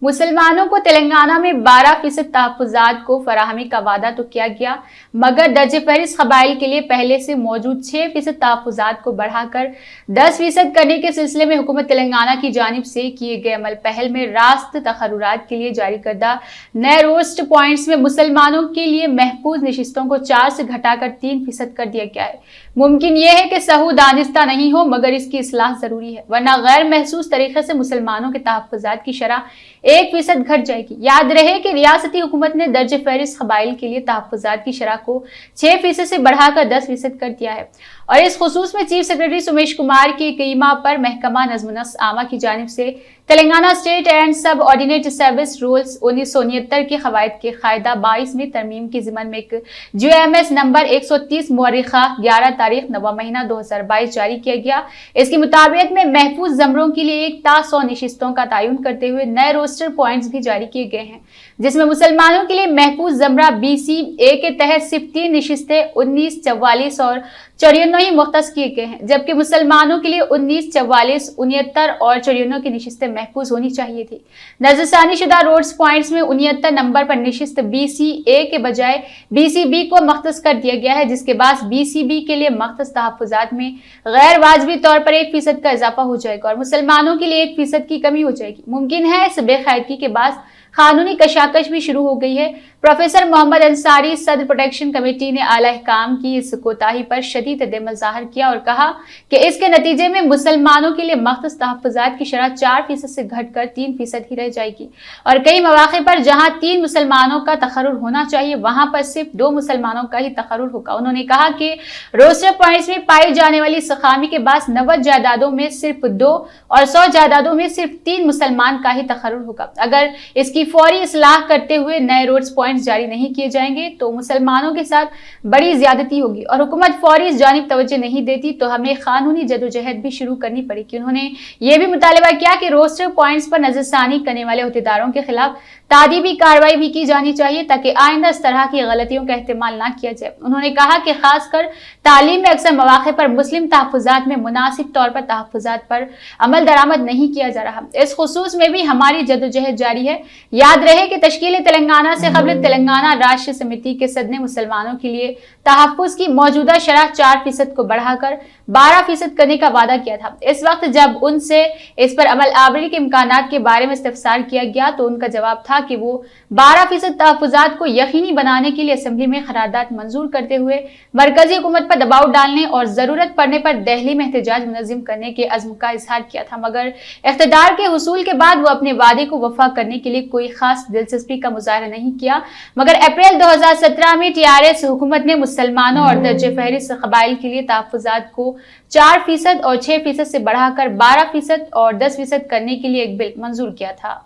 मुसलमानों को तेलंगाना में 12% तहफ़्फ़ुज़ात को फराहमी का वादा तो किया गया, मगर दर्ज फहरिस्त क़बाइल के लिए पहले से मौजूद 6% तहफ़्फ़ुज़ात को बढ़ाकर 10% करने के सिलसिले में हुकूमत तेलंगाना की जानिब से किए गए अमल पहल में रास्त तक़र्रुरात के लिए जारी करदा नए रोस्ट पॉइंट्स में मुसलमानों के लिए महफूज नशिस्तों को 4 से घटाकर 3% कर दिया गया है। मुमकिन यह है कि सहू दानिस्ता नहीं हो, मगर इसकी इस्लाह ज़रूरी है, वरना गैर महसूस तरीके से मुसलमानों के तहफ़्फ़ुज़ात की शरह 1% घट जाएगी। याद रहे कि रियासती हुकूमत ने दर्ज फहरिस्त क़बाइल के लिए तहफ़्फ़ुज़ात की शरह को 6% से बढ़ाकर 10% कर दिया है और इस खुसूस में चीफ सेक्रेटरी सुमेश कुमार की क़ीमा पर महकमा नज़्म-ओ-नस्क़ आमा की जानिब से तेलंगाना स्टेट एंड सब ऑर्डिनेट सर्विस रूल्स 1969 के क़वायद के क़ायदा 22 में तरमीम की ज़िमन में एक GMS नंबर 130 मुअर्रिख़ा 11 तारीख 9वां महीना 2022 जारी किया गया। इसकी मुताबिक में महफूज ज़मरों के लिए 1 ता 100 नशिस्तों का तयन करते हुए नए रोस्टर पॉइंट्स भी जारी किए गए हैं, जिसमें मुसलमानों के लिए महफूज ज़मरा BC-A के तहत सिर्फ 3 नशिस्तें 19, 44 और 94 ही मुख्तस किए गए हैं, जबकि मुसलमानों के लिए 19, 44, 69 और 94 की नशिस्तें महफूज होनी चाहिए थी। नजरसानी शुदा रोड्स पॉइंट्स में 69 नंबर पर नशिस्त BC-A के बजाय BC-B को मख्तस कर दिया गया है, जिसके बाद BC-B के लिए मख्तस तहफ़्फ़ुज़ात में गैर वाजबी तौर पर 1% का इजाफा हो जाएगा और मुसलमानों के लिए 1% की कमी हो जाएगी। मुमकिन है इस बेकायदगी के बाद कानूनी कशाकश भी शुरू हो गई है। प्रोफेसर मोहम्मद अंसारी सदर प्रोटेक्शन कमेटी ने आला हुकाम की इस कोताही पर शदीद अदम ज़ाहिर किया और कहा कि इसके नतीजे में मुसलमानों के लिए मख्तस तहफ़्फ़ुज़ात की शरह 4% से घटकर 3% ही रह जाएगी और कई मौक़े पर जहां 3 मुसलमानों का तक़र्रुर होना चाहिए, वहां पर सिर्फ 2 मुसलमानों का ही तक़र्रुर होगा। उन्होंने कहा कि रोस्टर पॉइंट्स में पाई जाने वाली सखामी के बाद 90 जायदादों में सिर्फ 2 और 100 जायदादों में सिर्फ 3 मुसलमान का ही तक़र्रुर होगा। अगर इसकी फौरी इस्लाह करते हुए नए रोड्स पॉइंट्स जारी नहीं किए जाएंगे तो मुसलमानों के साथ बड़ी ज्यादती होगी और हुकूमत फौरी इस जानिब तवज्जो नहीं देती तो हमें कानूनी जदोजहद भी शुरू करनी पड़ेगी। उन्होंने ये भी मुतालबा किया कि रोस्टर पॉइंट्स पर नजरसानी करने वाले अहदेदारों के खिलाफ तादीबी कार्रवाई भी की जानी चाहिए ताकि आइंदा इस तरह की गलतियों का इस्तेमाल न किया जाए। उन्होंने कहा कि खासकर तालीम में अक्सर मौक़े पर मुस्लिम तहफ़्फ़ुज़ात में मुनासिब तौर पर तहफ़्फ़ुज़ात पर अमल दरामद नहीं किया जा रहा। इस खुसूस में भी हमारी जदोजहद जारी है। याद रहे कि तश्कील तेलंगाना से कबल तेलंगाना राष्ट्र समिति के सदर ने मुसलमानों के लिए तहफ़्फ़ुज़ की मौजूदा शरह 4% को बढ़ाकर 12% करने का वादा किया था। इस वक्त जब उनसे इस पर अमल आवरी के इम्कानात के बारे में इस्तफसार किया गया तो उनका जवाब था कि वो 12% तहफ़्फ़ुज़ात को यकीनी बनाने के लिए असेंबली में करारदाद मंजूर करते हुए मरकजी हुकूमत पर दबाव डालने और जरूरत पड़ने पर दिल्ली में एहतजाज मुनज़्ज़म करने के अज़्म का इजहार किया था, मगर इक़्तिदार के हुसूल के बाद वो अपने वादे को वफ़ा करने के लिए कोई खास दिलचस्पी का मुज़ाहरा नहीं किया। मगर अप्रैल 2017 में TRS हुकूमत ने मुसलमानों और दर्ज फहरिस्त क़बाइल के लिए तहफ़्फ़ुज़ात को 4% और 6% से बढ़ाकर 12% और 10% करने के लिए एक बिल मंजूर किया था।